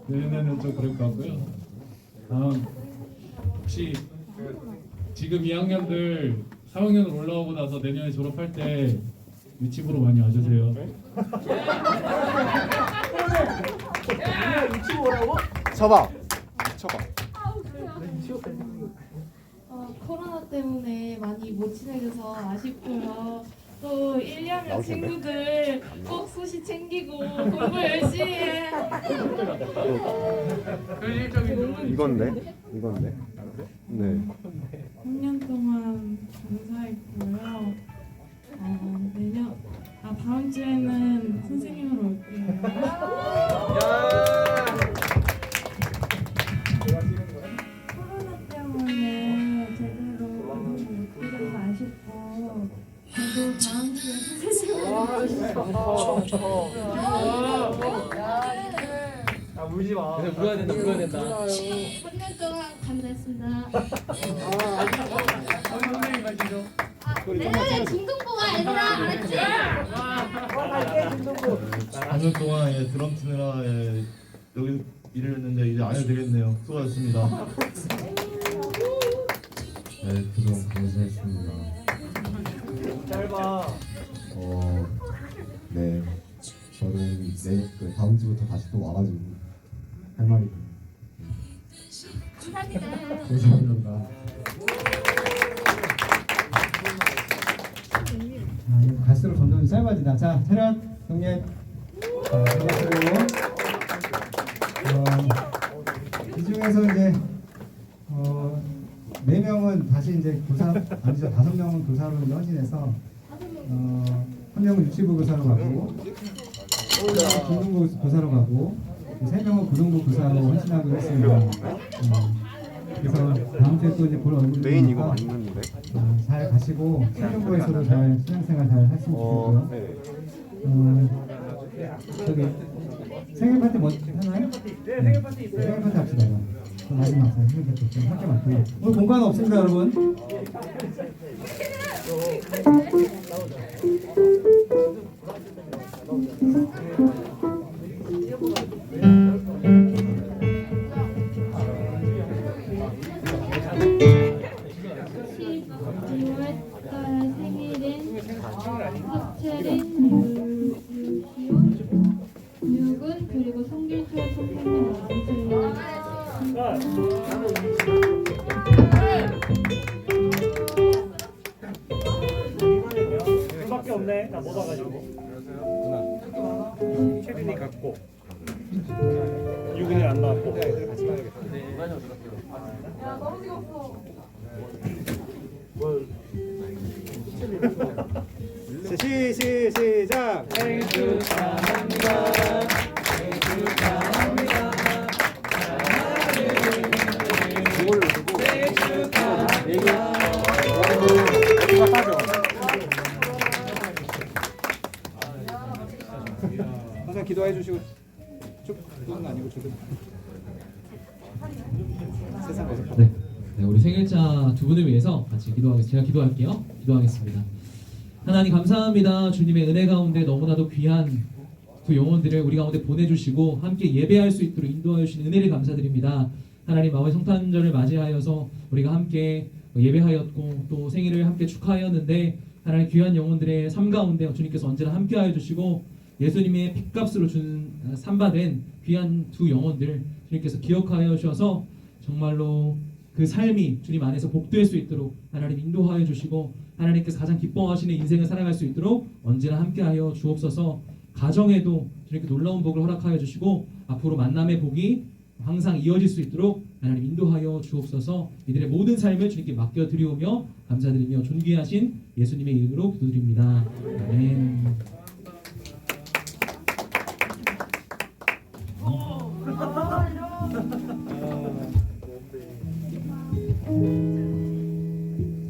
A: 내년에는 좀 그럴 것 같고요. 혹시 지금 2학년들 3학년으로 올라오고 나서 내년에 졸업할 때 위치부로 많이 와주세요.
H: 쳐봐.
I: 코로나 때문에 많이 못 지내줘서 아쉽고요. 또 1, 2학년 친구들 꼭 소식 챙기고 공부 열심히 해.
H: 이건데. 네.
I: 3년 동안 감사했고요. 다음 주에는 선생님으로 올게요. 코로나 때문에 제대로 공부 못 드려서 아쉽고 저도 다음 주에 선생님으로
B: 울지 마. 울어야 된다.
I: 3년 동안 감사했습니다. 하겠습니다.
B: 선생님 가시죠.
I: 네, 중등부가 얘들아, 알았지?
J: 4년 동안 드럼 치느라 여기 일을 했는데 이제 안 해도 되겠네요. 수고하셨습니다.
G: 네, 그동안 감사했습니다.
F: 짧아.
H: 네. 저는 다음 주부터 다시 또 와가지고 할 말이
D: 감사합니다.
H: 감사합니다.
C: 이거 갈수록 점점 짧아진다. 자, 차렷, 경례. 자, 반갑고. 이 중에서 이제 4명은 다시 이제 교사, 아니죠, 5명은 교사로 이제 헌신해서 1명은 유치부 교사로 가고, 중등부 교사로 가고, 3명은 고등부 교사로 헌신하기로 했습니다. 그래서 다음 주에 또 이제 볼 얼굴이
H: 메인 이거
C: 보니까
H: 맞는데?
C: 잘 가시고 신정부에서도 잘 신앙생활 잘 했으면 좋겠고요.
H: 네.
C: 저기 생일 파티 뭐 하나요? 네, 생일 파티 있어요. 생일 파티 합시다. 마지막 생일 파티 좀 함께 맡고요. 오늘 공간 없습니다, 여러분.
I: 생일인 서채린 유시온 유근 그리고 성길철 선생님
F: 그밖에 없네. 나 못 와가지고. 채린이 갔고. 유근이 안 나왔고.
C: 시작.
B: 생일 축하합니다. 생일 축하합니다. 생일 축하합니다.
C: 항상 기도해 주시고 쭉은 아니고 조금 세상
E: 네. 네, 우리 생일자 두 분을 위해서 같이 기도하겠습니다. 제가 기도할게요. 기도하겠습니다. 하나님 감사합니다. 주님의 은혜 가운데 너무나도 귀한 두 영혼들을 우리 가운데 보내주시고 함께 예배할 수 있도록 인도하여 주신 은혜를 감사드립니다. 하나님 마음의 성탄절을 맞이하여서 우리가 함께 예배하였고 또 생일을 함께 축하하였는데 하나님 귀한 영혼들의 삶 가운데 주님께서 언제나 함께하여 주시고 예수님의 핏값으로 산받은 귀한 두 영혼들 주님께서 기억하여 주셔서 정말로 그 삶이 주님 안에서 복될 수 있도록 하나님 인도하여 주시고 하나님께서 가장 기뻐하시는 인생을 살아갈 수 있도록 언제나 함께하여 주옵소서. 가정에도 주님께 놀라운 복을 허락하여 주시고 앞으로 만남의 복이 항상 이어질 수 있도록 하나님 인도하여 주옵소서. 이들의 모든 삶을 주님께 맡겨드리오며 감사드리며 존귀하신 예수님의 이름으로 기도드립니다. 아멘.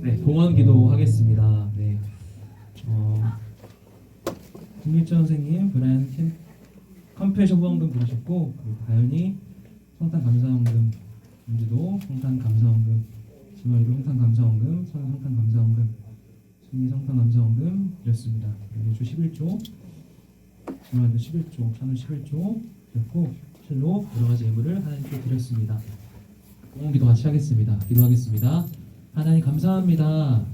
E: 네, 봉헌 기도하겠습니다. 네, 김일전 선생님, 브라이언 컴패션 후원금 부르셨고 다현이 성탄 감사원금, 윤지도 성탄 감사원금, 지원이도 성탄 감사원금, 선우 성탄 감사원금, 승리 성탄 감사원금 드렸습니다. 주 11조, 지원이도 11조, 찬우 11조 드렸고 실로 여러 가지 예물을 하나님께 드렸습니다. 봉헌 기도 같이 하겠습니다. 기도하겠습니다. 하나님 감사합니다.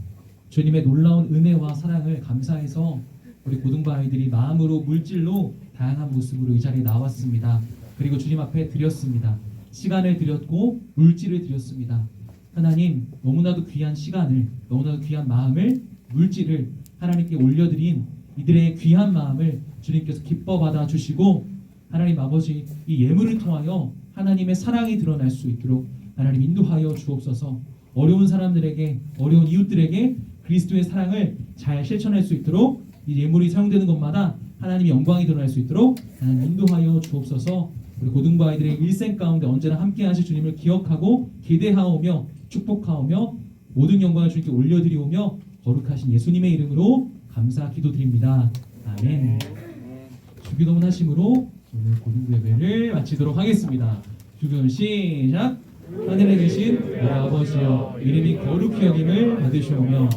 E: 주님의 놀라운 은혜와 사랑을 감사해서 우리 고등부 아이들이 마음으로 물질로 다양한 모습으로 이 자리에 나왔습니다. 그리고 주님 앞에 드렸습니다. 시간을 드렸고 물질을 드렸습니다. 하나님 너무나도 귀한 시간을 너무나도 귀한 마음을 물질을 하나님께 올려드린 이들의 귀한 마음을 주님께서 기뻐 받아 주시고 하나님 아버지 이 예물을 통하여 하나님의 사랑이 드러날 수 있도록 하나님 인도하여 주옵소서. 어려운 사람들에게 어려운 이웃들에게 그리스도의 사랑을 잘 실천할 수 있도록 이 예물이 사용되는 것마다 하나님의 영광이 드러날 수 있도록 하나님 인도하여 주옵소서. 우리 고등부 아이들의 일생 가운데 언제나 함께 하실 주님을 기억하고 기대하오며 축복하오며 모든 영광을 주님께 올려드리오며 거룩하신 예수님의 이름으로 감사 기도드립니다. 아멘. 주기도문 하심으로 오늘 고등부 예배를 마치도록 하겠습니다. 주기도문 시작.
A: 하늘에 계신 우리 아버지여 이름이 거룩히 여김을 받으시오며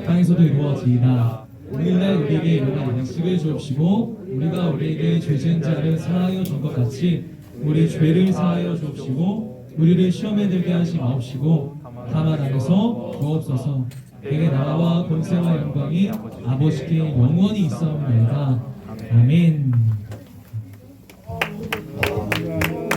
A: 땅에서도 이루어지이다. 오늘날 우리에게 일용할 양식을 주옵시고 우리가 우리에게 죄 지은 자를 사하여 준 것 같이 우리 죄를 사하여 주옵시고 우리를 시험에 들게 하시 마옵시고 다만 안에서 주옵소서. 내게 나라와 권세와 영광이 아버지께 영원히 있사옵나이다. 아멘.